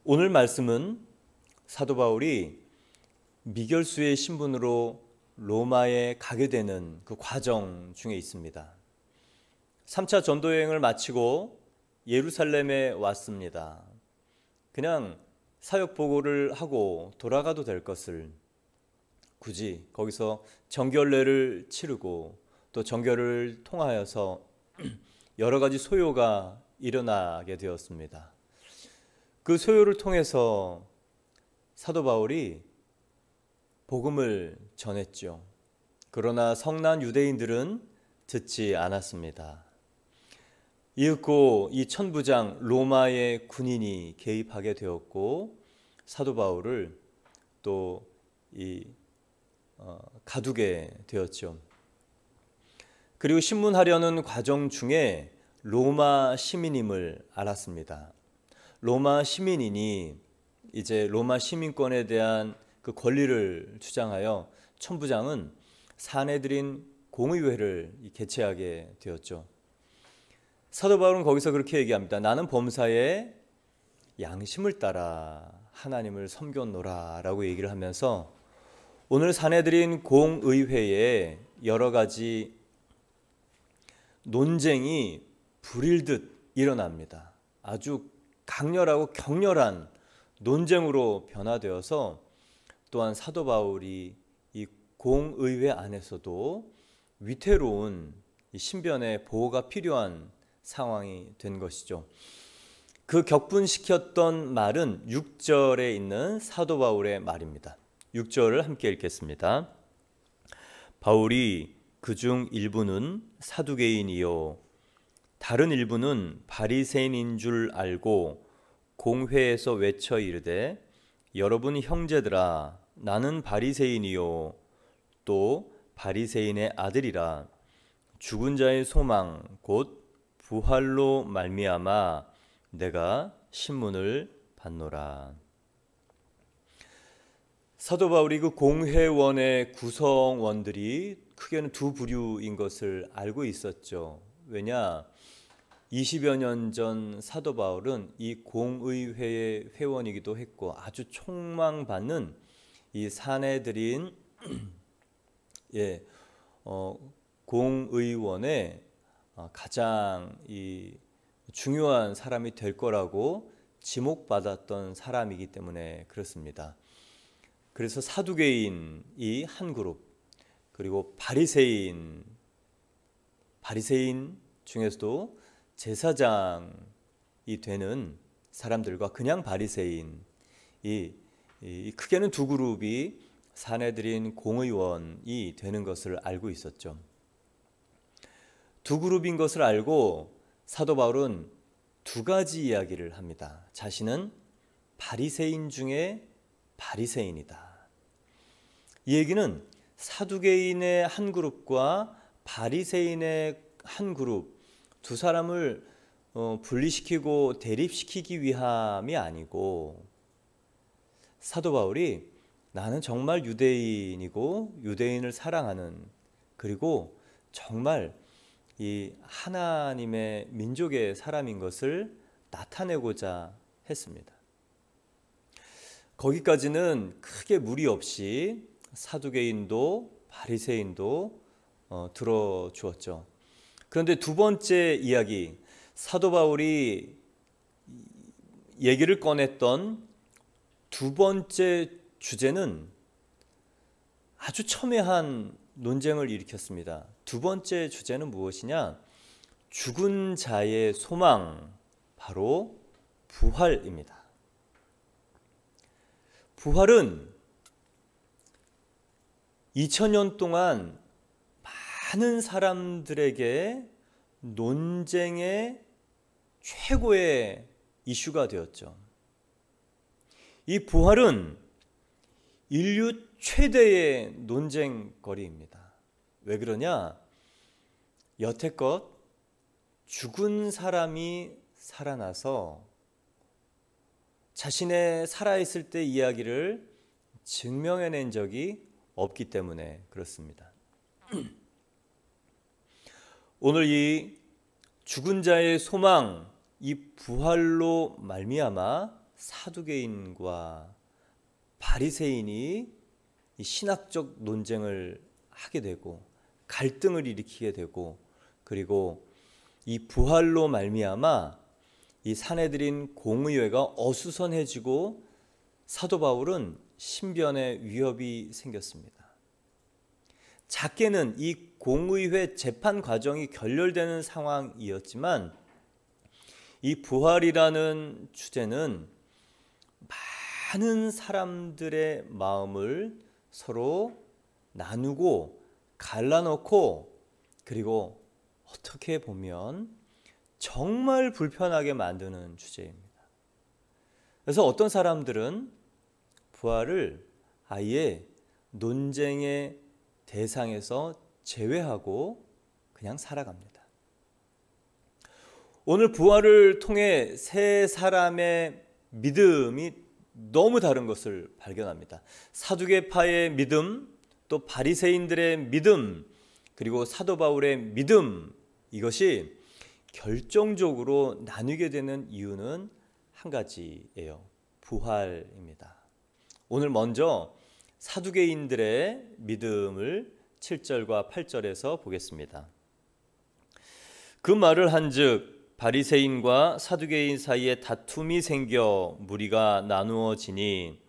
오늘 말씀은 사도 바울이 미결수의 신분으로 로마에 가게 되는 그 과정 중에 있습니다. 3차 전도여행을 마치고 예루살렘에 왔습니다. 그냥 사역 보고를 하고 돌아가도 될 것을 굳이 거기서 정결례를 치르고 또 정결을 통하여서 여러 가지 소요가 일어나게 되었습니다. 그 소요를 통해서 사도 바울이 복음을 전했죠. 그러나 성난 유대인들은 듣지 않았습니다. 이윽고 이 천부장 로마의 군인이 개입하게 되었고 사도 바울을 또 가두게 되었죠. 그리고 신문하려는 과정 중에 로마 시민임을 알았습니다. 로마 시민이니 이제 로마 시민권에 대한 그 권리를 주장하여 천부장은 사내들인 공의회를 개최하게 되었죠. 사도 바울은 거기서 그렇게 얘기합니다. 나는 범사에 양심을 따라 하나님을 섬겼노라 라고 얘기를 하면서 오늘 사내들인 공의회에 여러 가지 논쟁이 불일듯 일어납니다. 아주 강렬하고 격렬한 논쟁으로 변화되어서 또한 사도 바울이 이 공의회 안에서도 위태로운 신변의 보호가 필요한 상황이 된 것이죠. 그 격분시켰던 말은 6절에 있는 사도 바울의 말입니다. 6절을 함께 읽겠습니다. 바울이 그중 일부는 사두개인이요 다른 일부는 바리새인인 줄 알고 공회에서 외쳐 이르되 여러분 형제들아 나는 바리새인이요 또 바리새인의 아들이라 죽은 자의 소망 곧 부활로 말미암아 내가 신문을 받노라. 사도 바울이 그 공회원의 구성원들이 크게는 두 부류인 것을 알고 있었죠. 왜냐? 20여 년 전 사도 바울은 이 공의회의 회원이기도 했고 아주 촉망받는 이 사내들인 공의원의 가장 이 중요한 사람이 될 거라고 지목받았던 사람이기 때문에 그렇습니다. 그래서 사두개인이 한 그룹, 그리고 바리새인 중에서도 제사장이 되는 사람들과 그냥 바리새인이 크게는 두 그룹이 사내들인 공의원이 되는 것을 알고 있었죠. 두 그룹인 것을 알고 사도 바울은 두 가지 이야기를 합니다. 자신은 바리새인 중에 바리새인이다. 이 얘기는 사두개인의 한 그룹과 바리새인의 한 그룹 두 사람을 분리시키고 대립시키기 위함이 아니고 사도 바울이 나는 정말 유대인이고 유대인을 사랑하는 그리고 정말 이 하나님의 민족의 사람인 것을 나타내고자 했습니다. 거기까지는 크게 무리 없이 사두개인도 바리새인도 들어주었죠. 그런데 두 번째 이야기, 사도 바울이 얘기를 꺼냈던 두 번째 주제는 아주 첨예한 논쟁을 일으켰습니다. 두 번째 주제는 무엇이냐? 죽은 자의 소망, 바로 부활입니다. 부활은 2000년 동안 많은 사람들에게 논쟁의 최고의 이슈가 되었죠. 이 부활은 인류 최대의 논쟁거리입니다. 왜 그러냐? 여태껏 죽은 사람이 살아나서 자신의 살아있을 때 이야기를 증명해낸 적이 없기 때문에 그렇습니다. 오늘 이 죽은 자의 소망, 이 부활로 말미암아 사두개인과 바리새인이 이 신학적 논쟁을 하게 되고 갈등을 일으키게 되고, 그리고 이 부활로 말미암아 이 사내들인 공의회가 어수선해지고 사도 바울은 신변에 위협이 생겼습니다. 작게는 이 공의회 재판 과정이 결렬되는 상황이었지만 이 부활이라는 주제는 많은 사람들의 마음을 서로 나누고 갈라놓고, 그리고 어떻게 보면 정말 불편하게 만드는 주제입니다. 그래서 어떤 사람들은 부활을 아예 논쟁의 대상에서 제외하고 그냥 살아갑니다. 오늘 부활을 통해 세 사람의 믿음이 너무 다른 것을 발견합니다. 사두개파의 믿음, 또 바리새인들의 믿음, 그리고 사도 바울의 믿음, 이것이 결정적으로 나뉘게 되는 이유는 한 가지예요. 부활입니다. 오늘 먼저 사두개인들의 믿음을 7절과 8절에서 보겠습니다. 그 말을 한즉 바리새인과 사두개인 사이에 다툼이 생겨 무리가 나누어지니,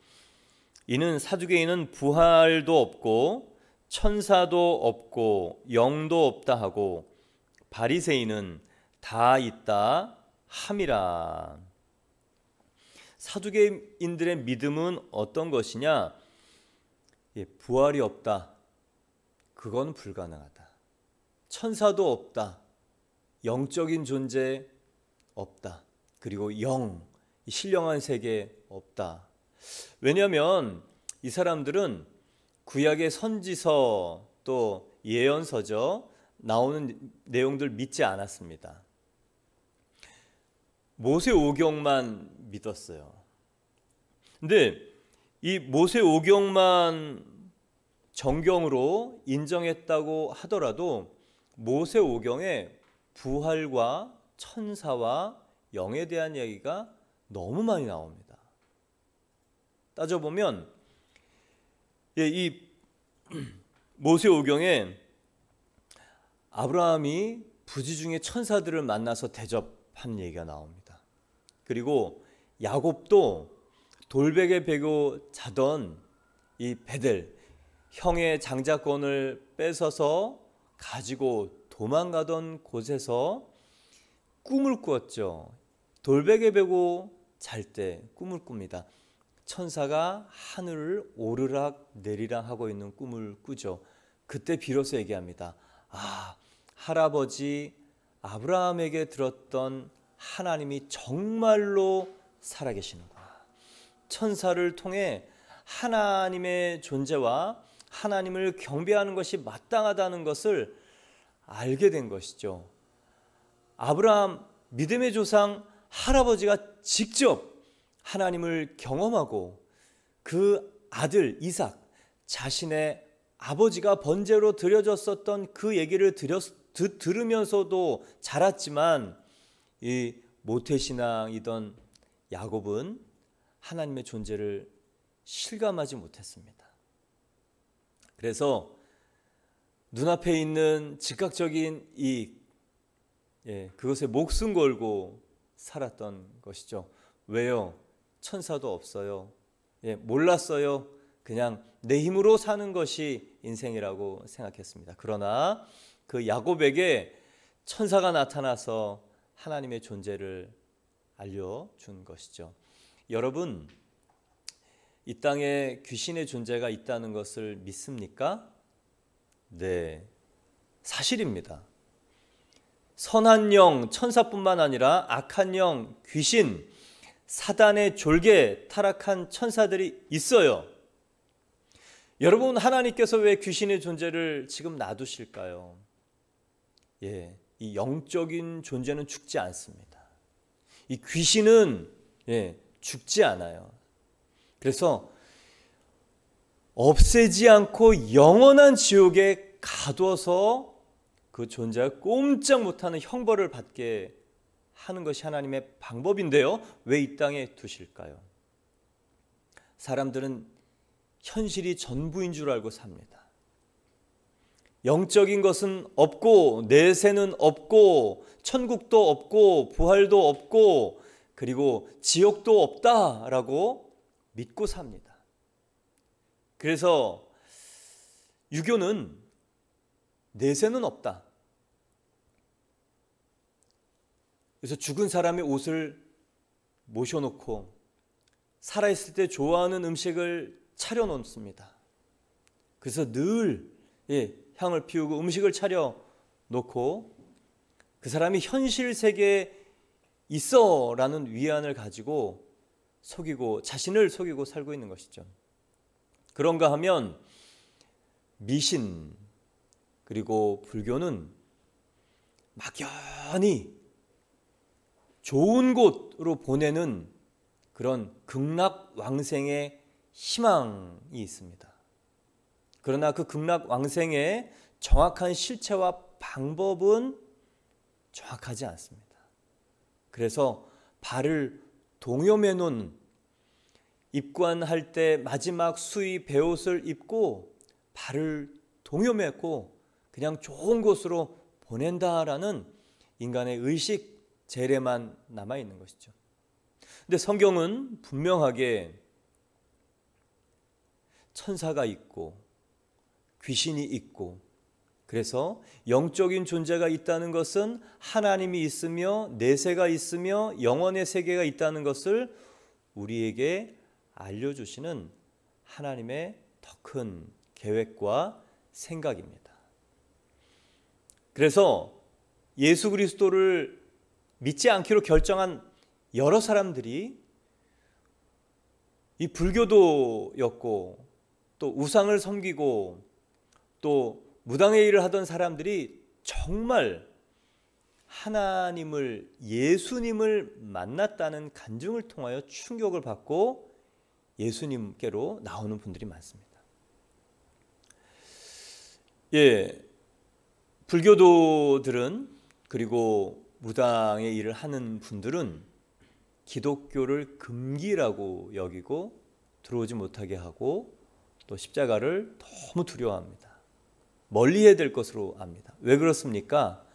이는 사두개인은 부활도 없고 천사도 없고 영도 없다 하고 바리새인은 다 있다 함이라. 사두개인들의 믿음은 어떤 것이냐? 부활이 없다, 그건 불가능하다. 천사도 없다, 영적인 존재 없다. 그리고 영, 신령한 세계 없다. 왜냐하면 이 사람들은 구약의 선지서 또 예언서죠, 나오는 내용들 믿지 않았습니다. 모세오경만 믿었어요. 근데 이 모세오경만 정경으로 인정했다고 하더라도 모세오경에 부활과 천사와 영에 대한 이야기가 너무 많이 나옵니다. 따져보면 이 모세오경에 아브라함이 부지 중에 천사들을 만나서 대접한 얘기가 나옵니다. 그리고 야곱도 돌베개 베고 자던 이 베델, 형의 장자권을 뺏어서 가지고 도망가던 곳에서 꿈을 꾸었죠. 돌베개 베고 잘 때 꿈을 꿉니다. 천사가 하늘을 오르락 내리락 하고 있는 꿈을 꾸죠. 그때 비로소 얘기합니다. 아, 할아버지 아브라함에게 들었던 하나님이 정말로 살아계시는구나. 천사를 통해 하나님의 존재와 하나님을 경배하는 것이 마땅하다는 것을 알게 된 것이죠. 아브라함 믿음의 조상 할아버지가 직접 하나님을 경험하고 그 아들 이삭, 자신의 아버지가 번제로 드려졌었던 그 얘기를 들으면서도 자랐지만, 이 모태신앙이던 야곱은 하나님의 존재를 실감하지 못했습니다. 그래서 눈앞에 있는 즉각적인 이익, 그것에 목숨 걸고 살았던 것이죠. 왜요? 천사도 없어요. 몰랐어요. 그냥 내 힘으로 사는 것이 인생이라고 생각했습니다. 그러나 그 야곱에게 천사가 나타나서 하나님의 존재를 알려준 것이죠. 여러분, 이 땅에 귀신의 존재가 있다는 것을 믿습니까? 네, 사실입니다. 선한 영, 천사뿐만 아니라 악한 영, 귀신, 사단의 졸개, 타락한 천사들이 있어요. 여러분, 하나님께서 왜 귀신의 존재를 지금 놔두실까요? 이 영적인 존재는 죽지 않습니다. 이 귀신은 죽지 않아요. 그래서 없애지 않고 영원한 지옥에 가둬서 그 존재가 꼼짝 못하는 형벌을 받게 하는 것이 하나님의 방법인데요. 왜 이 땅에 두실까요? 사람들은 현실이 전부인 줄 알고 삽니다. 영적인 것은 없고 내세는 없고 천국도 없고 부활도 없고 그리고 지옥도 없다라고 믿고 삽니다. 그래서 유교는 내세는 없다. 그래서 죽은 사람의 옷을 모셔놓고 살아있을 때 좋아하는 음식을 차려놓습니다. 그래서 늘 향을 피우고 음식을 차려놓고 그 사람이 현실 세계에 있어라는 위안을 가지고 자신을 속이고 살고 있는 것이죠. 그런가 하면 미신 그리고 불교는 막연히 좋은 곳으로 보내는 그런 극락왕생의 희망이 있습니다. 그러나 그 극락왕생의 정확한 실체와 방법은 정확하지 않습니다. 그래서 발을 동여매 놓은 입관할 때 마지막 수의 베옷을 입고 발을 동여매고 그냥 좋은 곳으로 보낸다라는 인간의 의식 재래만 남아있는 것이죠. 근데 성경은 분명하게 천사가 있고 귀신이 있고 그래서 영적인 존재가 있다는 것은 하나님이 있으며 내세가 있으며 영원의 세계가 있다는 것을 우리에게 알려주시는 하나님의 더 큰 계획과 생각입니다. 그래서 예수 그리스도를 믿지 않기로 결정한 여러 사람들이 이 불교도였고 또 우상을 섬기고 또 무당의 일을 하던 사람들이 정말 하나님을 예수님을 만났다는 간증을 통하여 충격을 받고 예수님께로 나오는 분들이 많습니다. 불교도들은 그리고 무당의 일을 하는 분들은 기독교를 금기라고 여기고 들어오지 못하게 하고 또 십자가를 너무 두려워합니다. 멀리해야 될 것으로 압니다. 왜 그렇습니까?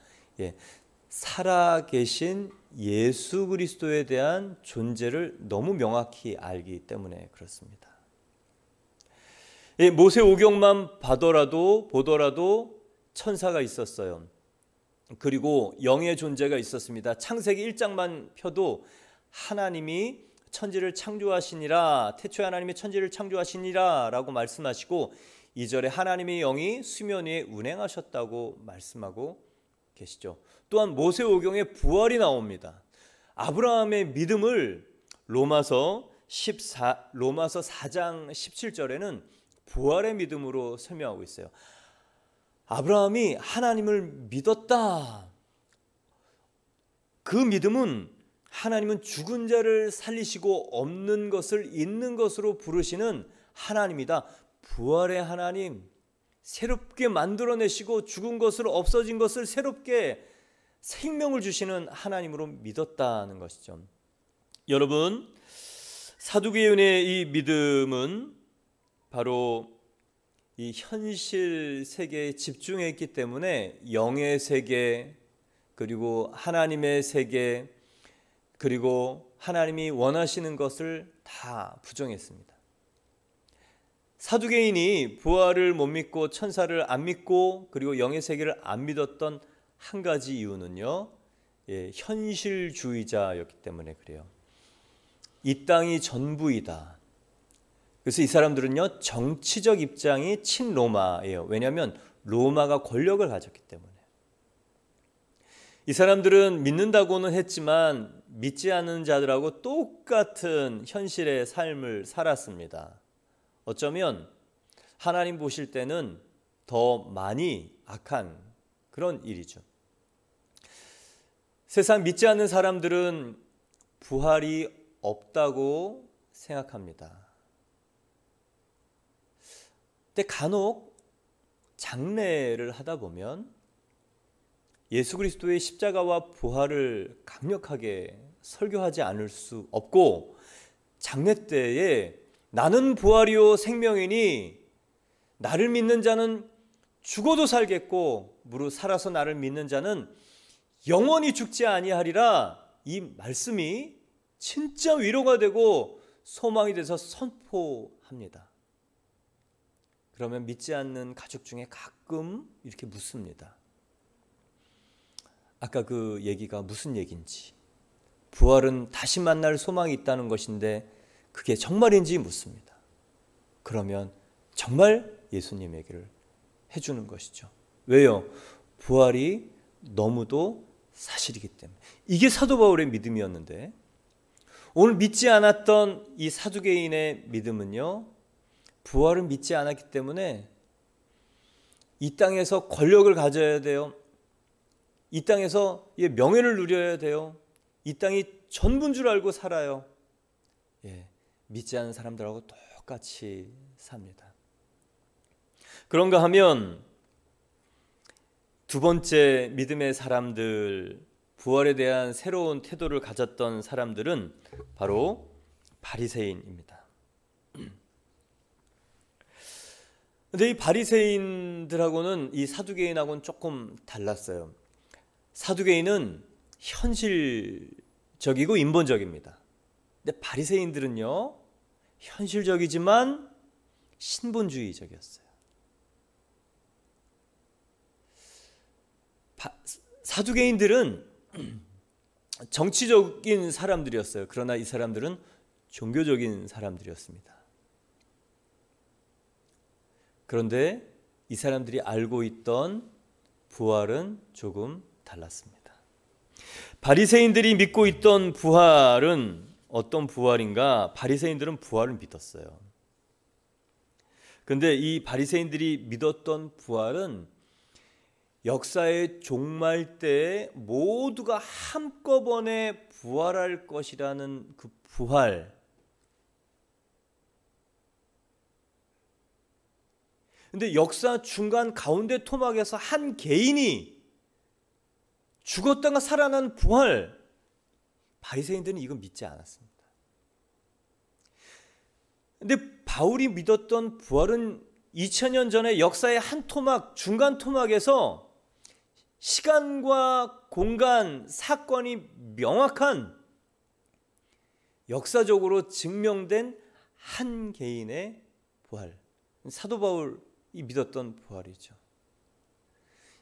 살아계신 예수 그리스도에 대한 존재를 너무 명확히 알기 때문에 그렇습니다. 모세오경만 보더라도 천사가 있었어요. 그리고 영의 존재가 있었습니다. 창세기 1장만 펴도 하나님이 천지를 창조하시니라, 태초에 하나님이 천지를 창조하시니라 라고 말씀하시고 2절에 하나님의 영이 수면 위에 운행하셨다고 말씀하고 계시죠. 또한 모세오경에 부활이 나옵니다. 아브라함의 믿음을 로마서 4장 17절에는 부활의 믿음으로 설명하고 있어요. 아브라함이 하나님을 믿었다. 그 믿음은 하나님은 죽은 자를 살리시고 없는 것을 있는 것으로 부르시는 하나님이다. 부활의 하나님, 새롭게 만들어내시고 죽은 것을 없어진 것을 새롭게 생명을 주시는 하나님으로 믿었다는 것이죠. 여러분, 사두개인의 이 믿음은 바로 이 현실 세계에 집중했기 때문에 영의 세계 그리고 하나님의 세계 그리고 하나님이 원하시는 것을 다 부정했습니다. 사두개인이 부활을 못 믿고 천사를 안 믿고 그리고 영의 세계를 안 믿었던 한 가지 이유는요, 현실주의자였기 때문에 그래요. 이 땅이 전부이다. 그래서 이 사람들은요, 정치적 입장이 친로마예요. 왜냐하면 로마가 권력을 가졌기 때문에. 이 사람들은 믿는다고는 했지만 믿지 않는 자들하고 똑같은 현실의 삶을 살았습니다. 어쩌면 하나님 보실 때는 더 많이 악한 그런 일이죠. 세상 믿지 않는 사람들은 부활이 없다고 생각합니다. 근데 간혹 장례를 하다 보면 예수 그리스도의 십자가와 부활을 강력하게 설교하지 않을 수 없고, 장례 때에 나는 부활이요 생명이니 나를 믿는 자는 죽어도 살겠고 무릇 살아서 나를 믿는 자는 영원히 죽지 아니하리라, 이 말씀이 진짜 위로가 되고 소망이 돼서 선포합니다. 그러면 믿지 않는 가족 중에 가끔 이렇게 묻습니다. 아까 그 얘기가 무슨 얘기인지, 부활은 다시 만날 소망이 있다는 것인데 그게 정말인지 묻습니다. 그러면 정말 예수님 얘기를 해주는 것이죠. 왜요? 부활이 너무도 사실이기 때문에. 이게 사도 바울의 믿음이었는데, 오늘 믿지 않았던 이 사두개인의 믿음은요, 부활을 믿지 않았기 때문에 이 땅에서 권력을 가져야 돼요. 이 땅에서 명예를 누려야 돼요. 이 땅이 전부인 줄 알고 살아요. 믿지 않은 사람들하고 똑같이 삽니다. 그런가 하면 두 번째 믿음의 사람들, 부활에 대한 새로운 태도를 가졌던 사람들은 바로 바리새인입니다. 근데 이 바리새인들하고는 이 사두개인하고는 조금 달랐어요. 사두개인은 현실적이고 인본적입니다. 근데 바리새인들은요, 현실적이지만 신본주의적이었어요. 사두개인들은 정치적인 사람들이었어요. 그러나 이 사람들은 종교적인 사람들이었습니다. 그런데 이 사람들이 알고 있던 부활은 조금 달랐습니다. 바리새인들이 믿고 있던 부활은 어떤 부활인가? 바리새인들은 부활을 믿었어요. 그런데 이 바리새인들이 믿었던 부활은 역사의 종말 때에 모두가 한꺼번에 부활할 것이라는 그 부활. 근데 역사 중간 가운데 토막에서 한 개인이 죽었다가 살아난 부활, 바리새인들은 이건 믿지 않았습니다. 근데 바울이 믿었던 부활은 2000년 전에 역사의 한 토막, 중간 토막에서 시간과 공간, 사건이 명확한 역사적으로 증명된 한 개인의 부활, 사도 바울이 믿었던 부활이죠.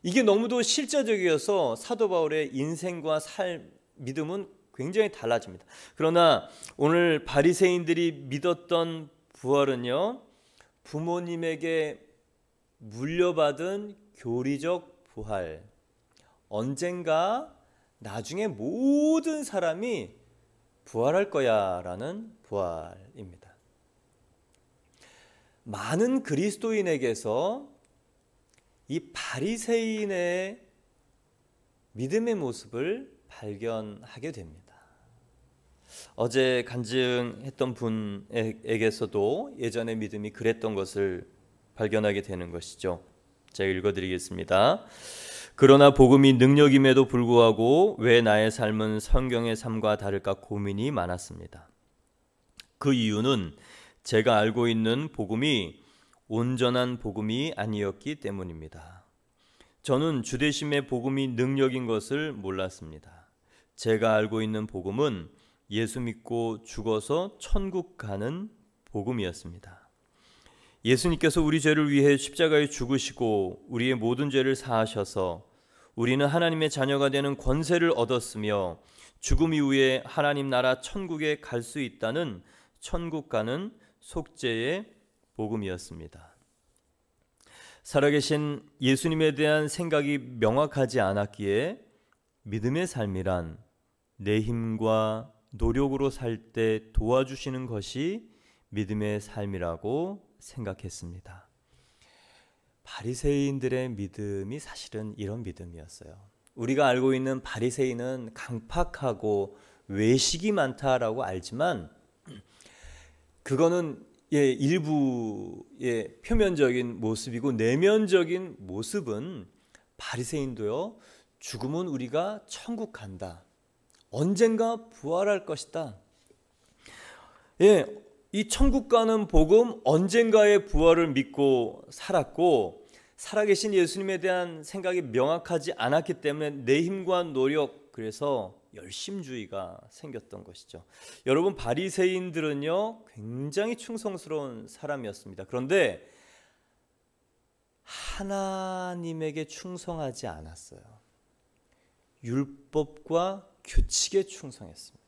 이게 너무도 실제적이어서 사도 바울의 인생과 삶, 믿음은 굉장히 달라집니다. 그러나 오늘 바리새인들이 믿었던 부활은요, 부모님에게 물려받은 교리적 부활, 언젠가 나중에 모든 사람이 부활할 거야 라는 부활입니다. 많은 그리스도인에게서 이 바리새인의 믿음의 모습을 발견하게 됩니다. 어제 간증했던 분에게서도 예전의 믿음이 그랬던 것을 발견하게 되는 것이죠. 제가 읽어드리겠습니다. 그러나 복음이 능력임에도 불구하고 왜 나의 삶은 성경의 삶과 다를까 고민이 많았습니다. 그 이유는 제가 알고 있는 복음이 온전한 복음이 아니었기 때문입니다. 저는 주되심의 복음이 능력인 것을 몰랐습니다. 제가 알고 있는 복음은 예수 믿고 죽어서 천국 가는 복음이었습니다. 예수님께서 우리 죄를 위해 십자가에 죽으시고 우리의 모든 죄를 사하셔서 우리는 하나님의 자녀가 되는 권세를 얻었으며 죽음 이후에 하나님 나라 천국에 갈 수 있다는 천국 가는 속죄의 복음이었습니다. 살아계신 예수님에 대한 생각이 명확하지 않았기에 믿음의 삶이란 내 힘과 노력으로 살 때 도와주시는 것이 믿음의 삶이라고 생각했습니다. 바리새인들의 믿음이 사실은 이런 믿음이었어요. 우리가 알고 있는 바리새인은 강팍하고 외식이 많다라고 알지만 그거는 일부의 표면적인 모습이고 내면적인 모습은 바리새인도요, 죽으면 우리가 천국 간다. 언젠가 부활할 것이다. 예, 이 천국 가는 복음, 언젠가의 부활을 믿고 살았고, 살아계신 예수님에 대한 생각이 명확하지 않았기 때문에 내 힘과 노력, 그래서 열심주의가 생겼던 것이죠. 여러분, 바리새인들은요 굉장히 충성스러운 사람이었습니다. 그런데 하나님에게 충성하지 않았어요. 율법과 규칙에 충성했습니다.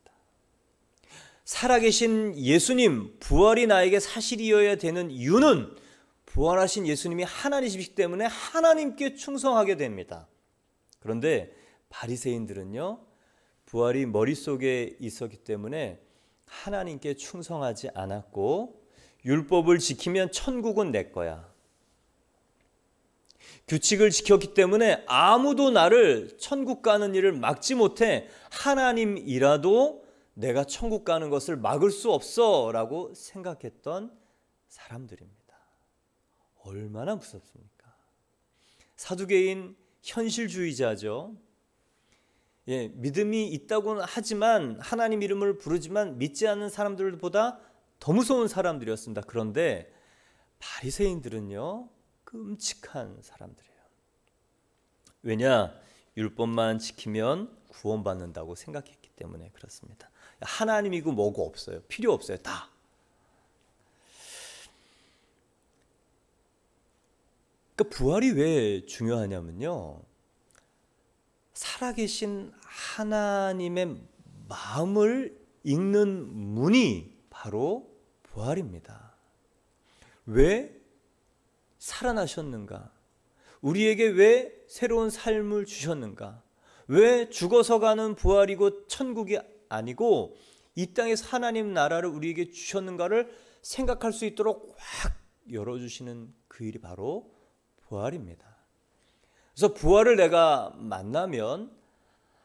살아계신 예수님, 부활이 나에게 사실이어야 되는 이유는 부활하신 예수님이 하나님이시기 때문에 하나님께 충성하게 됩니다. 그런데 바리새인들은요, 부활이 머릿속에 있었기 때문에 하나님께 충성하지 않았고, 율법을 지키면 천국은 내 거야. 규칙을 지켰기 때문에 아무도 나를 천국 가는 일을 막지 못해. 하나님이라도 내가 천국 가는 것을 막을 수 없어 라고 생각했던 사람들입니다. 얼마나 무섭습니까? 사두개인 현실주의자죠. 예, 믿음이 있다고는 하지만, 하나님 이름을 부르지만 믿지 않는 사람들보다 더 무서운 사람들이었습니다. 그런데 바리새인들은요 끔찍한 사람들이에요. 왜냐? 율법만 지키면 구원받는다고 생각했기 때문에 그렇습니다. 하나님이고 뭐고 없어요. 필요 없어요. 다. 그러니까 부활이 왜 중요하냐면요, 살아계신 하나님의 마음을 읽는 문이 바로 부활입니다. 왜 살아나셨는가? 우리에게 왜 새로운 삶을 주셨는가? 왜 죽어서 가는 부활이고 천국이 아니고 이 땅에서 하나님 나라를 우리에게 주셨는가를 생각할 수 있도록 확 열어주시는 그 일이 바로 부활입니다. 그래서 부활을 내가 만나면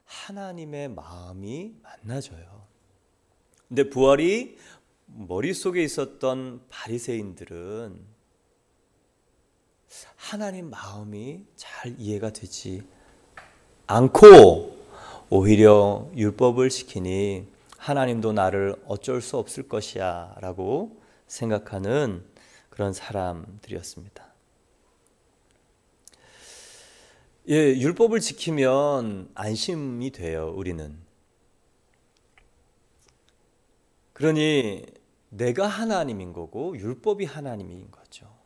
하나님의 마음이 만나져요. 근데 부활이 머릿속에 있었던 바리새인들은 하나님 마음이 잘 이해가 되지 않고 오히려 율법을 지키니 하나님도 나를 어쩔 수 없을 것이야 라고 생각하는 그런 사람들이었습니다. 예, 율법을 지키면 안심이 돼요, 우리는. 그러니 내가 하나님인 거고 율법이 하나님인 거죠.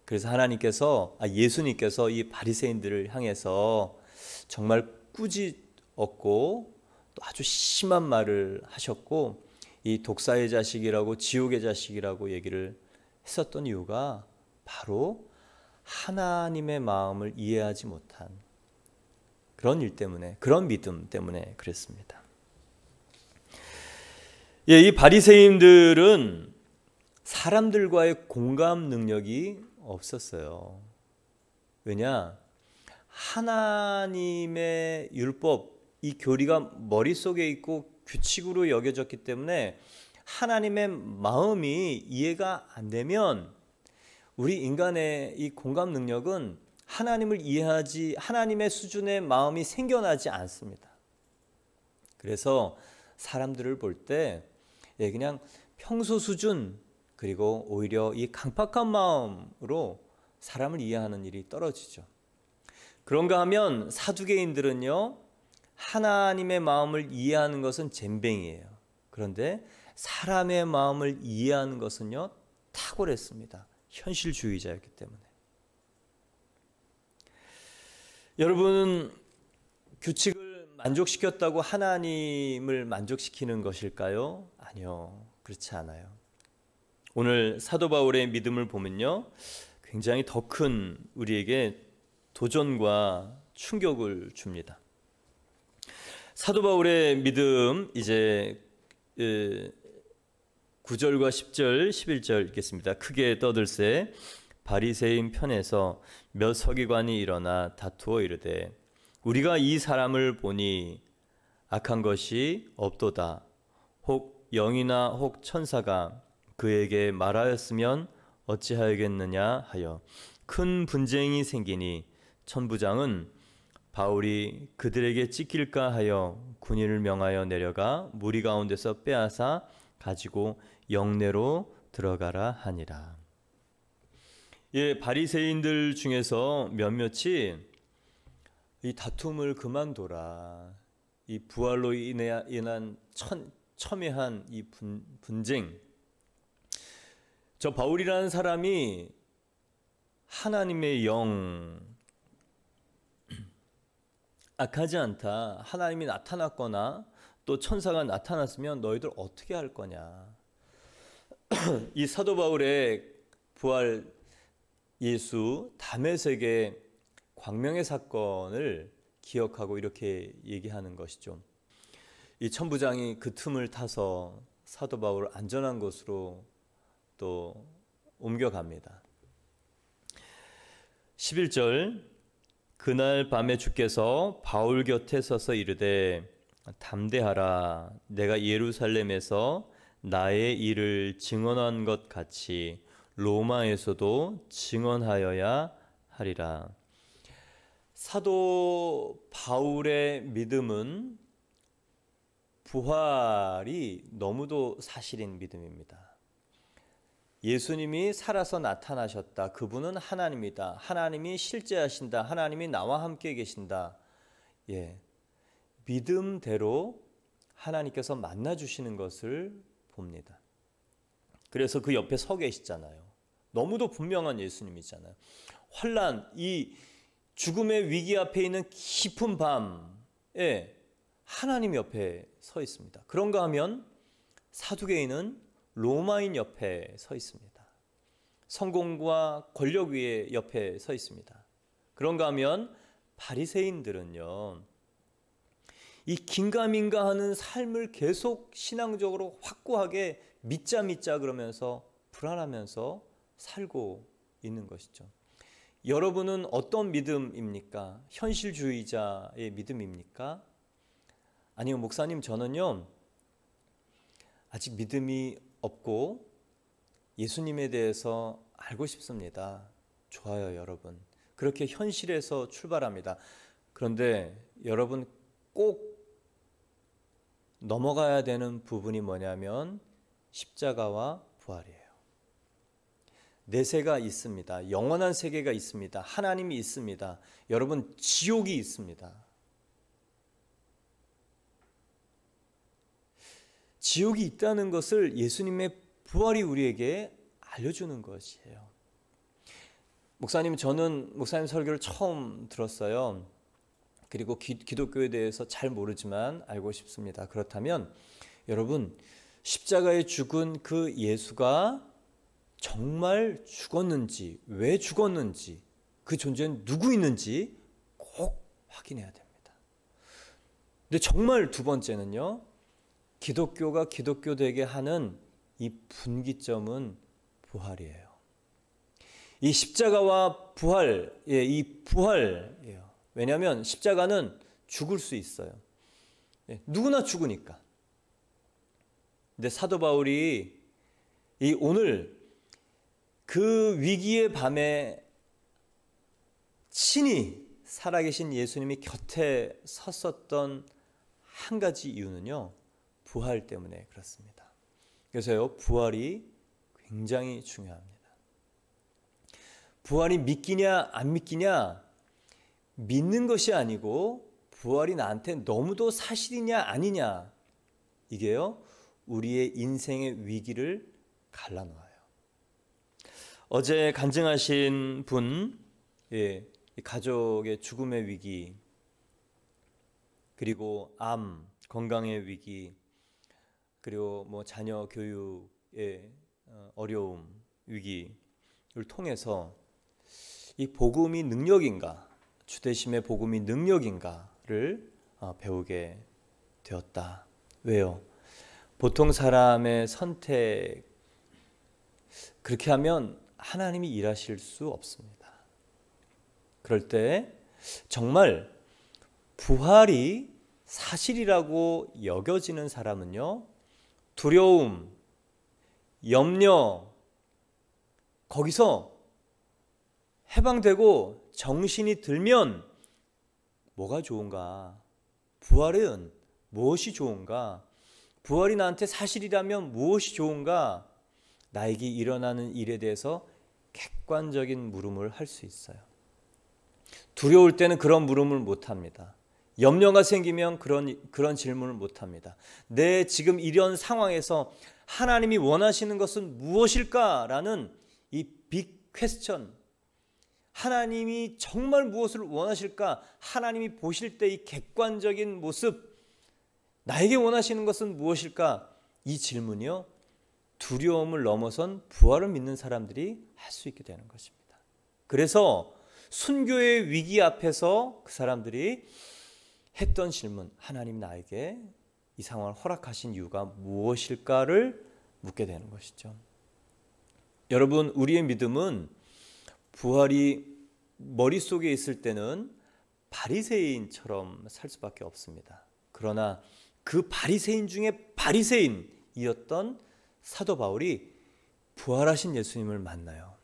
그래서 하나님께서, 예수님께서 이 바리새인들을 향해서 정말 꾸짖었고 또 아주 심한 말을 하셨고, 이 독사의 자식이라고 지옥의 자식이라고 얘기를 했었던 이유가 바로 하나님의 마음을 이해하지 못한 그런 일 때문에, 그런 믿음 때문에 그랬습니다. 예, 이 바리새인들은 사람들과의 공감 능력이 없었어요. 왜냐? 하나님의 율법, 이 교리가 머릿속에 있고 규칙으로 여겨졌기 때문에 하나님의 마음이 이해가 안 되면 우리 인간의 이 공감 능력은 하나님을 이해하지, 하나님의 수준의 마음이 생겨나지 않습니다. 그래서 사람들을 볼 때 그냥 평소 수준, 그리고 오히려 이 강팍한 마음으로 사람을 이해하는 일이 떨어지죠. 그런가 하면 사두개인들은요, 하나님의 마음을 이해하는 것은 젬병이에요. 그런데 사람의 마음을 이해하는 것은요, 탁월했습니다. 현실주의자였기 때문에. 여러분은 규칙을 만족시켰다고 하나님을 만족시키는 것일까요? 아니요, 그렇지 않아요. 오늘 사도 바울의 믿음을 보면요, 굉장히 더 큰 우리에게 도전과 충격을 줍니다. 사도 바울의 믿음, 이제 9절과 10절, 11절 읽겠습니다. 크게 떠들세 바리새인 편에서 몇 서기관이 일어나 다투어 이르되 우리가 이 사람을 보니 악한 것이 없도다. 혹 영이나 혹 천사가 그에게 말하였으면 어찌하여겠느냐 하여 큰 분쟁이 생기니 천부장은 바울이 그들에게 찢길까 하여 군인을 명하여 내려가 무리 가운데서 빼앗아 가지고 영내로 들어가라 하니라. 예, 바리새인들 중에서 몇몇이 이 다툼을 그만둬라, 이 부활로 인한 첨예한 이 분쟁, 저 바울이라는 사람이 하나님의 영, 악하지 않다, 하나님이 나타났거나 또 천사가 나타났으면 너희들 어떻게 할 거냐. 이 사도 바울의 부활 예수 다메섹의 광명의 사건을 기억하고 이렇게 얘기하는 것이죠. 이 천부장이 그 틈을 타서 사도 바울을 안전한 곳으로 또 옮겨갑니다. 11절, 그날 밤에 주께서 바울 곁에 서서 이르되 담대하라, 내가 예루살렘에서 나의 일을 증언한 것 같이 로마에서도 증언하여야 하리라. 사도 바울의 믿음은 부활이 너무도 사실인 믿음입니다. 예수님이 살아서 나타나셨다. 그분은 하나님이다. 하나님이 실제하신다. 하나님이 나와 함께 계신다. 예, 믿음대로 하나님께서 만나주시는 것을 봅니다. 그래서 그 옆에 서 계시잖아요. 너무도 분명한 예수님이잖아요. 환난, 이 죽음의 위기 앞에 있는 깊은 밤에 하나님 옆에 서 있습니다. 그런가 하면 사두개인은 로마인 옆에 서 있습니다. 성공과 권력 위에 옆에 서 있습니다. 그런가 하면 바리새인들은요, 이 긴가민가 하는 삶을 계속 신앙적으로 확고하게 믿자 그러면서 불안하면서 살고 있는 것이죠. 여러분은 어떤 믿음입니까? 현실주의자의 믿음입니까? 아니요, 목사님, 저는요 아직 믿음이 없고 예수님에 대해서 알고 싶습니다. 좋아요, 여러분. 그렇게 현실에서 출발합니다. 그런데 여러분 꼭 넘어가야 되는 부분이 뭐냐면 십자가와 부활이에요. 내세가 있습니다. 영원한 세계가 있습니다. 하나님이 있습니다. 여러분, 지옥이 있습니다. 지옥이 있다는 것을 예수님의 부활이 우리에게 알려주는 것이에요. 목사님, 저는 목사님 설교를 처음 들었어요. 그리고 기독교에 대해서 잘 모르지만 알고 싶습니다. 그렇다면 여러분, 십자가에 죽은 그 예수가 정말 죽었는지, 왜 죽었는지, 그 존재는 누구 있는지 꼭 확인해야 됩니다. 근데 정말 두 번째는요, 기독교가 기독교 되게 하는 이 분기점은 부활이에요. 이 십자가와 부활, 이 부활이에요. 왜냐하면 십자가는 죽을 수 있어요. 누구나 죽으니까. 근데 사도 바울이 오늘 그 위기의 밤에 친히 살아계신 예수님이 곁에 섰었던 한 가지 이유는요, 부활 때문에 그렇습니다. 그래서요, 부활이 굉장히 중요합니다. 부활이 믿기냐 안 믿기냐, 믿는 것이 아니고 부활이 나한테 너무도 사실이냐 아니냐, 이게요 우리의 인생의 위기를 갈라놓아요. 어제 간증하신 분, 가족의 죽음의 위기, 그리고 암, 건강의 위기, 그리고 자녀 교육의 어려움, 위기를 통해서 이 복음이 능력인가, 주되심의 복음이 능력인가를 배우게 되었다. 왜요? 보통 사람의 선택, 그렇게 하면 하나님이 일하실 수 없습니다. 그럴 때 정말 부활이 사실이라고 여겨지는 사람은요, 두려움, 염려, 거기서 해방되고 정신이 들면 뭐가 좋은가? 부활은 무엇이 좋은가? 부활이 나한테 사실이라면 무엇이 좋은가? 나에게 일어나는 일에 대해서 객관적인 물음을 할 수 있어요. 두려울 때는 그런 물음을 못합니다. 염려가 생기면 그런 질문을 못합니다. 내 지금 이런 상황에서 하나님이 원하시는 것은 무엇일까라는 이 빅 퀘스천, 하나님이 정말 무엇을 원하실까? 하나님이 보실 때 이 객관적인 모습, 나에게 원하시는 것은 무엇일까? 이 질문이요, 두려움을 넘어선 부활을 믿는 사람들이 할 수 있게 되는 것입니다. 그래서 순교의 위기 앞에서 그 사람들이 했던 질문, 하나님 나에게 이 상황을 허락하신 이유가 무엇일까를 묻게 되는 것이죠. 여러분, 우리의 믿음은 부활이 머릿속에 있을 때는 바리새인처럼 살 수밖에 없습니다. 그러나 그 바리새인 중에 바리새인이었던 사도 바울이 부활하신 예수님을 만나요.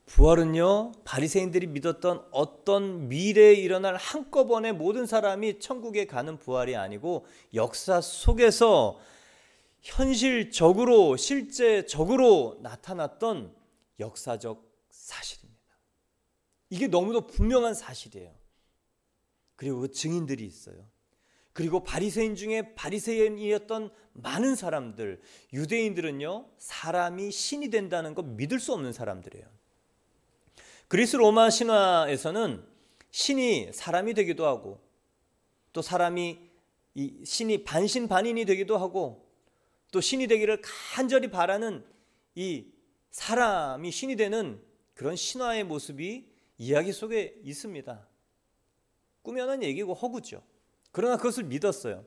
부활은요, 바리새인들이 믿었던 어떤 미래에 일어날 한꺼번에 모든 사람이 천국에 가는 부활이 아니고 역사 속에서 현실적으로 실제적으로 나타났던 역사적 사실입니다. 이게 너무도 분명한 사실이에요. 그리고 그 증인들이 있어요. 그리고 바리새인 중에 바리새인이었던 많은 사람들, 유대인들은요, 사람이 신이 된다는 거 믿을 수 없는 사람들이에요. 그리스 로마 신화에서는 신이 사람이 되기도 하고, 또 신이 반신반인이 되기도 하고, 또 신이 되기를 간절히 바라는 이 사람이 신이 되는 그런 신화의 모습이 이야기 속에 있습니다. 꾸며낸 얘기고 허구죠. 그러나 그것을 믿었어요.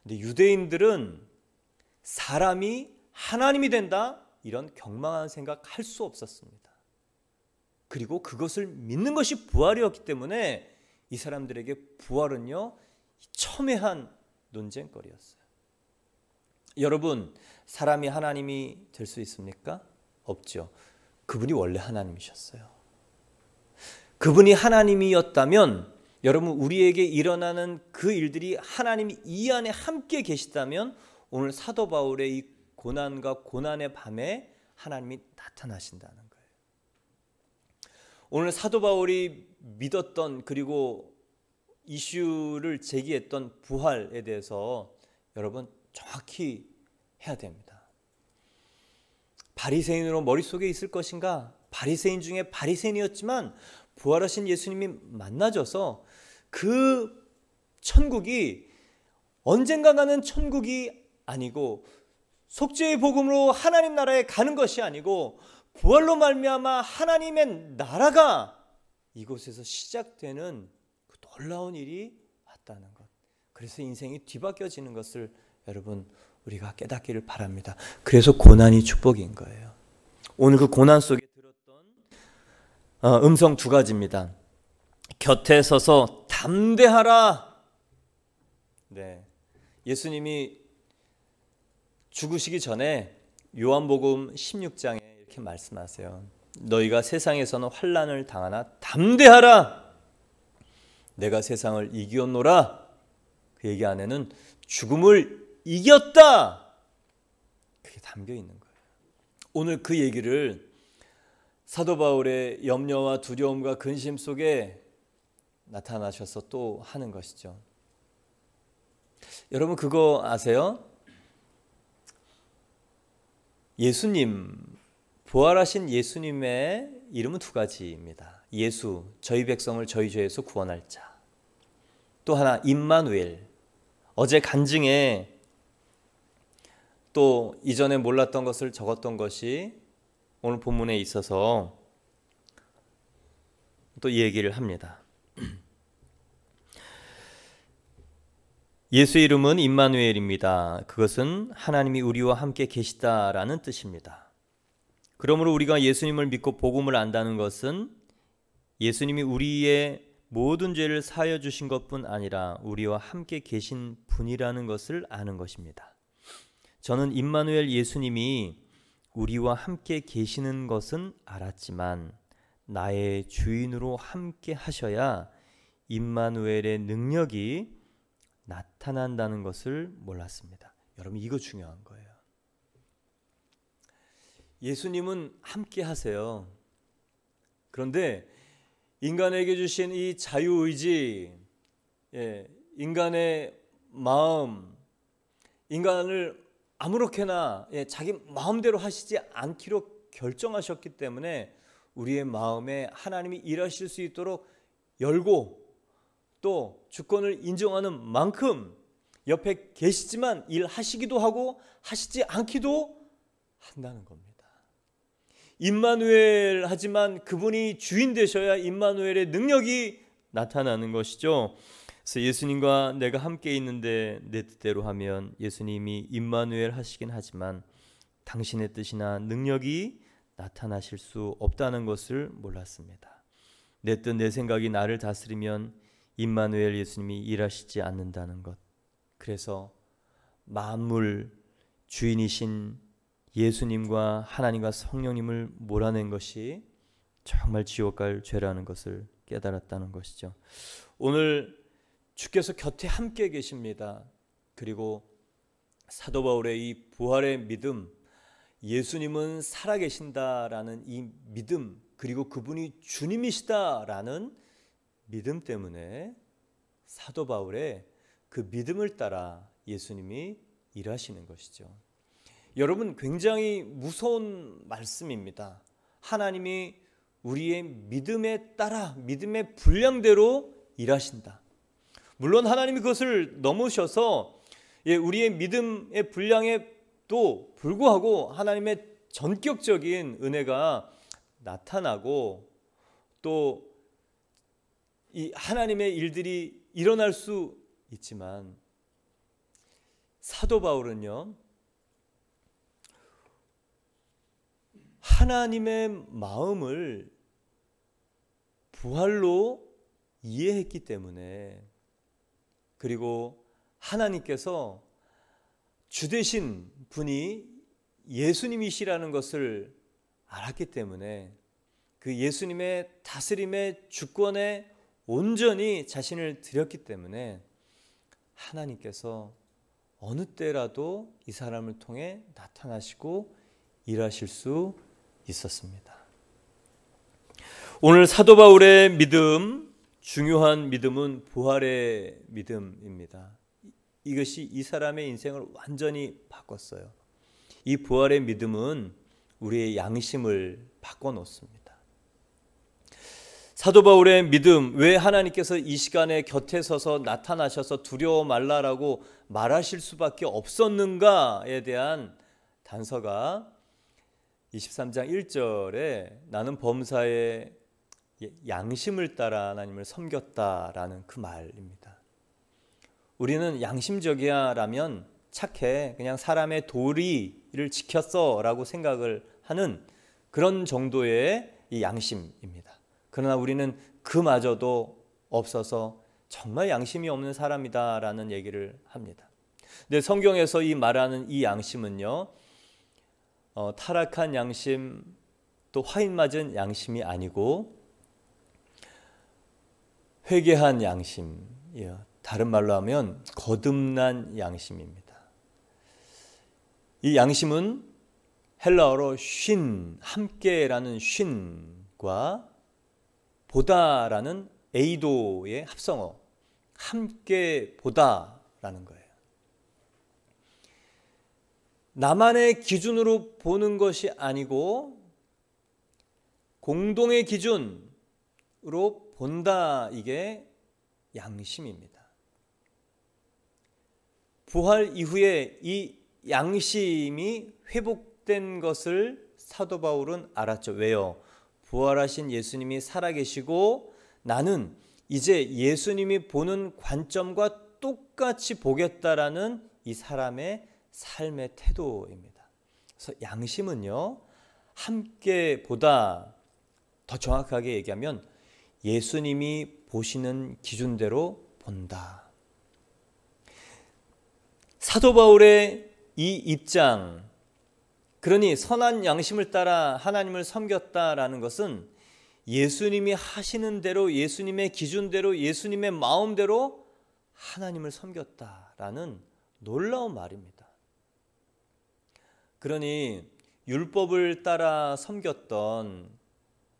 근데 유대인들은 사람이 하나님이 된다, 이런 경망한 생각 할 수 없었습니다. 그리고 그것을 믿는 것이 부활이었기 때문에 이 사람들에게 부활은요, 첨예한 논쟁거리였어요. 여러분, 사람이 하나님이 될 수 있습니까? 없죠. 그분이 원래 하나님이셨어요. 그분이 하나님이었다면, 여러분, 우리에게 일어나는 그 일들이 하나님이 이 안에 함께 계시다면 오늘 사도 바울의 이 고난과 고난의 밤에 하나님이 나타나신다는 거예요. 오늘 사도 바울이 믿었던, 그리고 이슈를 제기했던 부활에 대해서 여러분 정확히 해야 됩니다. 바리새인으로 머릿속에 있을 것인가? 바리새인 중에 바리새인이었지만 부활하신 예수님이 만나줘서 그 천국이 언젠가 가는 천국이 아니고, 속죄의 복음으로 하나님 나라에 가는 것이 아니고, 부활로 말미암아 하나님의 나라가 이곳에서 시작되는 그 놀라운 일이 왔다는 것. 그래서 인생이 뒤바뀌어지는 것을 여러분 우리가 깨닫기를 바랍니다. 그래서 고난이 축복인 거예요. 오늘 그 고난 속에 들었던 음성 두 가지입니다. 곁에 서서 담대하라. 네, 예수님이 죽으시기 전에 요한복음 16장에 이렇게 말씀하세요. 너희가 세상에서는 환난을 당하나 담대하라. 내가 세상을 이기었노라. 그 얘기 안에는 죽음을 이겼다, 그게 담겨 있는 거예요. 오늘 그 얘기를 사도 바울의 염려와 두려움과 근심 속에 나타나셔서 또 하는 것이죠. 여러분 그거 아세요? 예수님, 부활하신 예수님의 이름은 두 가지입니다. 예수, 저희 백성을 저희 죄에서 구원할 자. 또 하나 임마누엘, 어제 간증에 또 이전에 몰랐던 것을 적었던 것이 오늘 본문에 있어서 또 이 얘기를 합니다. 예수의 이름은 임마누엘입니다. 그것은 하나님이 우리와 함께 계시다라는 뜻입니다. 그러므로 우리가 예수님을 믿고 복음을 안다는 것은 예수님이 우리의 모든 죄를 사하여 주신 것뿐 아니라 우리와 함께 계신 분이라는 것을 아는 것입니다. 저는 임마누엘 예수님이 우리와 함께 계시는 것은 알았지만 나의 주인으로 함께 하셔야 임마누엘의 능력이 나타난다는 것을 몰랐습니다. 여러분, 이거 중요한 거예요. 예수님은 함께 하세요. 그런데 인간에게 주신 이 자유의지, 인간의 마음, 인간을 아무렇게나 자기 마음대로 하시지 않기로 결정하셨기 때문에 우리의 마음에 하나님이 일하실 수 있도록 열고, 또 주권을 인정하는 만큼 옆에 계시지만 일하시기도 하고 하시지 않기도 한다는 겁니다. 임마누엘 하지만 그분이 주인 되셔야 임마누엘의 능력이 나타나는 것이죠. 그래서 예수님과 내가 함께 있는데 내 뜻대로 하면 예수님이 임마누엘 하시긴 하지만 당신의 뜻이나 능력이 나타나실 수 없다는 것을 몰랐습니다. 내 뜻, 내 생각이 나를 다스리면 임마누엘 예수님이 일하시지 않는다는 것. 그래서 만물 주인이신 예수님과 하나님과 성령님을 몰아낸 것이 정말 지옥 갈 죄라는 것을 깨달았다는 것이죠. 오늘 주께서 곁에 함께 계십니다. 그리고 사도 바울의 이 부활의 믿음, 예수님은 살아계신다라는 이 믿음, 그리고 그분이 주님이시다라는 믿음 때문에 사도 바울의 그 믿음을 따라 예수님이 일하시는 것이죠. 여러분, 굉장히 무서운 말씀입니다. 하나님이 우리의 믿음에 따라 믿음의 분량대로 일하신다. 물론 하나님이 그것을 넘으셔서 우리의 믿음의 분량에도 불구하고 하나님의 전격적인 은혜가 나타나고 또 이 하나님의 일들이 일어날 수 있지만 사도 바울은요, 하나님의 마음을 부활로 이해했기 때문에, 그리고 하나님께서 주되신 분이 예수님이시라는 것을 알았기 때문에 그 예수님의 다스림의 주권에 온전히 자신을 드렸기 때문에 하나님께서 어느 때라도 이 사람을 통해 나타나시고 일하실 수 있었습니다. 오늘 사도 바울의 믿음, 중요한 믿음은 부활의 믿음입니다. 이것이 이 사람의 인생을 완전히 바꿨어요. 이 부활의 믿음은 우리의 양심을 바꿔놓습니다. 사도 바울의 믿음, 왜 하나님께서 이 시간에 곁에 서서 나타나셔서 두려워 말라라고 말하실 수밖에 없었는가에 대한 단서가 23장 1절에 나는 범사의 양심을 따라 하나님을 섬겼다라는 그 말입니다. 우리는 양심적이야 라면 착해, 그냥 사람의 도리를 지켰어 라고 생각을 하는 그런 정도의 이 양심입니다. 그러나 우리는 그마저도 없어서 정말 양심이 없는 사람이다 라는 얘기를 합니다. 근데 성경에서 이 말하는 이 양심은요, 타락한 양심, 또 화인 맞은 양심이 아니고 회개한 양심이에요. 다른 말로 하면 거듭난 양심입니다. 이 양심은 헬라어로 쉰, 함께라는 쉰과 보다라는 에이도의 합성어, 함께 보다라는 거예요. 나만의 기준으로 보는 것이 아니고 공동의 기준으로 본다, 이게 양심입니다. 부활 이후에 이 양심이 회복된 것을 사도 바울은 알았죠. 왜요? 부활하신 예수님이 살아계시고 나는 이제 예수님이 보는 관점과 똑같이 보겠다라는 이 사람의 삶의 태도입니다. 그래서 양심은요, 함께 보다, 더 정확하게 얘기하면 예수님이 보시는 기준대로 본다. 사도 바울의 이 입장, 그러니 선한 양심을 따라 하나님을 섬겼다라는 것은 예수님이 하시는 대로, 예수님의 기준대로, 예수님의 마음대로 하나님을 섬겼다라는 놀라운 말입니다. 그러니 율법을 따라 섬겼던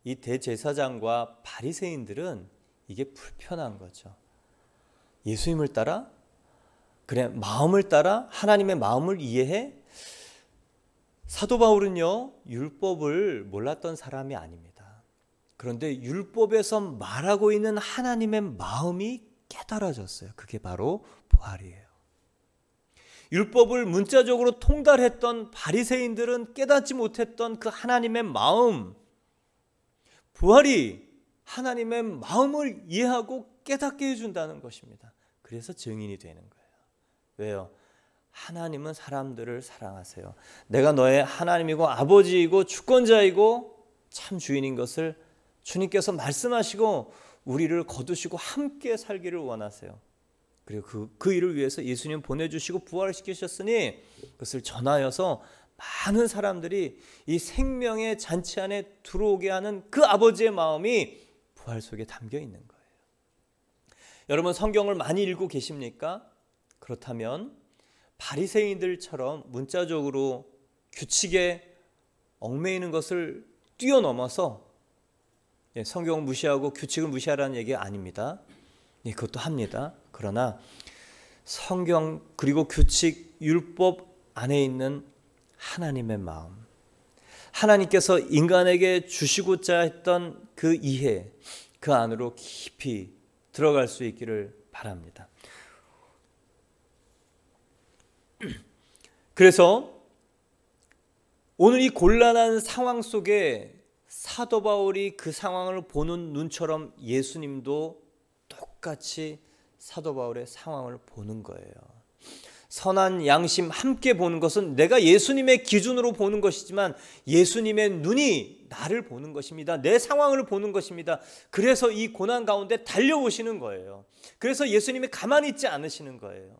이 대제사장과 바리새인들은 이게 불편한 거죠. 예수님을 따라? 그래, 마음을 따라 하나님의 마음을 이해해? 사도 바울은요, 율법을 몰랐던 사람이 아닙니다. 그런데 율법에서 말하고 있는 하나님의 마음이 깨달아졌어요. 그게 바로 부활이에요. 율법을 문자적으로 통달했던 바리새인들은 깨닫지 못했던 그 하나님의 마음, 부활이 하나님의 마음을 이해하고 깨닫게 해준다는 것입니다. 그래서 증인이 되는 거예요. 왜요? 하나님은 사람들을 사랑하세요. 내가 너의 하나님이고 아버지이고 주권자이고 참 주인인 것을 주님께서 말씀하시고 우리를 거두시고 함께 살기를 원하세요. 그리고 그 일을 위해서 예수님 보내주시고 부활시키셨으니 그것을 전하여서 많은 사람들이 이 생명의 잔치 안에 들어오게 하는 그 아버지의 마음이 부활 속에 담겨 있는 거예요. 여러분 성경을 많이 읽고 계십니까? 그렇다면 바리새인들처럼 문자적으로 규칙에 얽매이는 것을 뛰어넘어서 성경을 무시하고 규칙을 무시하라는 얘기가 아닙니다. 그것도 합니다. 그러나 성경 그리고 규칙, 율법 안에 있는 하나님의 마음, 하나님께서 인간에게 주시고자 했던 그 이해, 그 안으로 깊이 들어갈 수 있기를 바랍니다. 그래서 오늘 이 곤란한 상황 속에 사도 바울이 그 상황을 보는 눈처럼 예수님도 똑같이 사도 바울의 상황을 보는 거예요. 선한 양심 함께 보는 것은 내가 예수님의 기준으로 보는 것이지만 예수님의 눈이 나를 보는 것입니다. 내 상황을 보는 것입니다. 그래서 이 고난 가운데 달려오시는 거예요. 그래서 예수님이 가만히 있지 않으시는 거예요.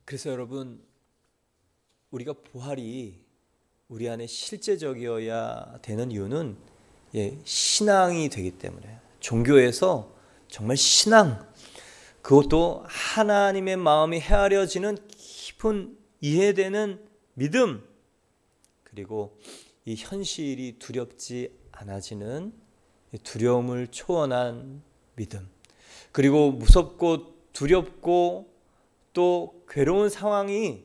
그래서 여러분, 우리가 부활이 우리 안에 실제적이어야 되는 이유는 신앙이 되기 때문에, 종교에서 정말 신앙, 그것도 하나님의 마음이 헤아려지는 깊은 이해되는 믿음, 그리고 이 현실이 두렵지 않아지는 두려움을 초월한 믿음, 그리고 무섭고 두렵고 또 괴로운 상황이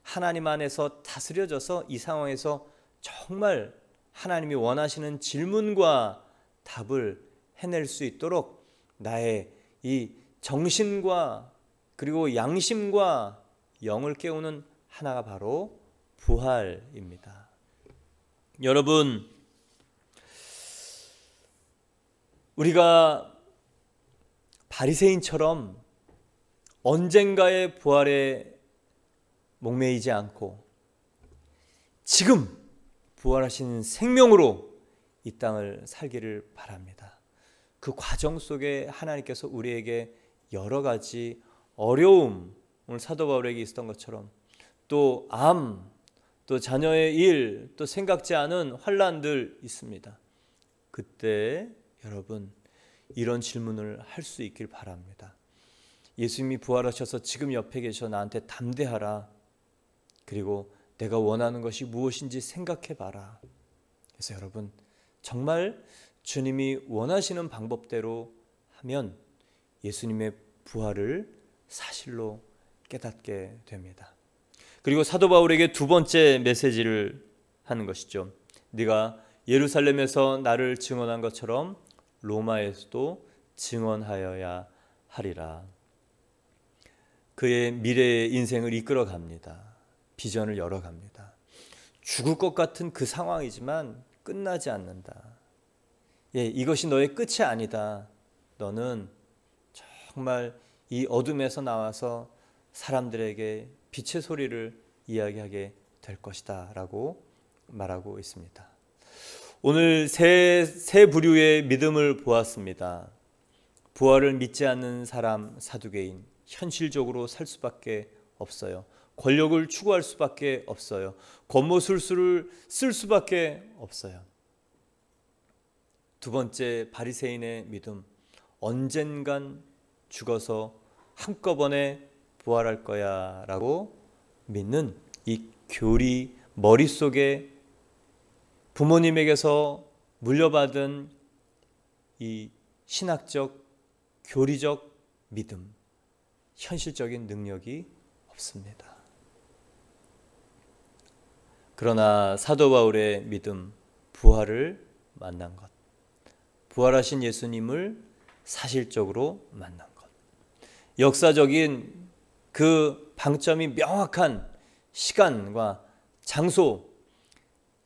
하나님 안에서 다스려져서 이 상황에서 정말 하나님이 원하시는 질문과 답을 해낼 수 있도록 나의 이 정신과 그리고 양심과 영을 깨우는 하나가 바로 부활입니다. 여러분, 우리가 바리새인처럼 언젠가의 부활에 목매이지 않고 지금 부활하신 생명으로 이 땅을 살기를 바랍니다. 그 과정 속에 하나님께서 우리에게 여러 가지 어려움, 오늘 사도 바울에게 있었던 것처럼 또 암, 또 자녀의 일, 또 생각지 않은 환난들 있습니다. 그때 여러분 이런 질문을 할 수 있길 바랍니다. 예수님이 부활하셔서 지금 옆에 계셔 나한테 담대하라. 그리고 내가 원하는 것이 무엇인지 생각해봐라. 그래서 여러분 정말 주님이 원하시는 방법대로 하면 예수님의 부활을 사실로 깨닫게 됩니다. 그리고 사도 바울에게 두 번째 메시지를 하는 것이죠. 네가 예루살렘에서 나를 증언한 것처럼 로마에서도 증언하여야 하리라. 그의 미래의 인생을 이끌어갑니다. 비전을 열어갑니다. 죽을 것 같은 그 상황이지만 끝나지 않는다. 이것이 너의 끝이 아니다. 너는 정말 이 어둠에서 나와서 사람들에게 빛의 소리를 이야기하게 될 것이다 라고 말하고 있습니다. 오늘 세 부류의 믿음을 보았습니다. 부활을 믿지 않는 사람, 사두개인, 현실적으로 살 수밖에 없어요. 권력을 추구할 수밖에 없어요. 권모술수를 쓸 수밖에 없어요. 두 번째, 바리새인의 믿음. 언젠간 죽어서 한꺼번에 부활할 거야 라고 믿는 이 교리, 머릿속에 부모님에게서 물려받은 이 신학적, 교리적 믿음, 현실적인 능력이 없습니다. 그러나 사도 바울의 믿음, 부활을 만난 것, 부활하신 예수님을 사실적으로 만난 것, 역사적인 그 방점이 명확한 시간과 장소,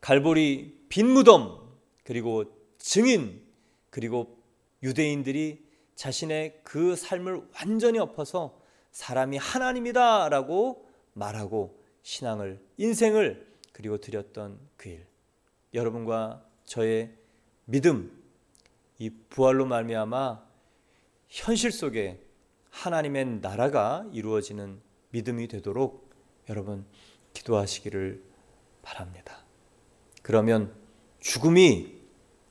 갈보리 빈 무덤, 그리고 증인, 그리고 유대인들이 자신의 그 삶을 완전히 엎어서 사람이 하나님이다 라고 말하고 신앙을, 인생을 그리고 드렸던 그 일, 여러분과 저의 믿음, 이 부활로 말미암아 현실 속에 하나님의 나라가 이루어지는 믿음이 되도록 여러분 기도하시기를 바랍니다. 그러면 죽음이,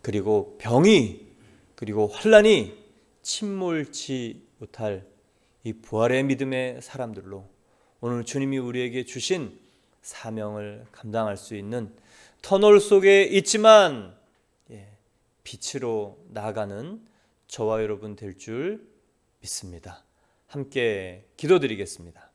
그리고 병이, 그리고 환난이 침몰치 못할 이 부활의 믿음의 사람들로 오늘 주님이 우리에게 주신 사명을 감당할 수 있는 터널 속에 있지만 빛으로 나아가는 저와 여러분 될 줄 믿습니다. 함께 기도드리겠습니다.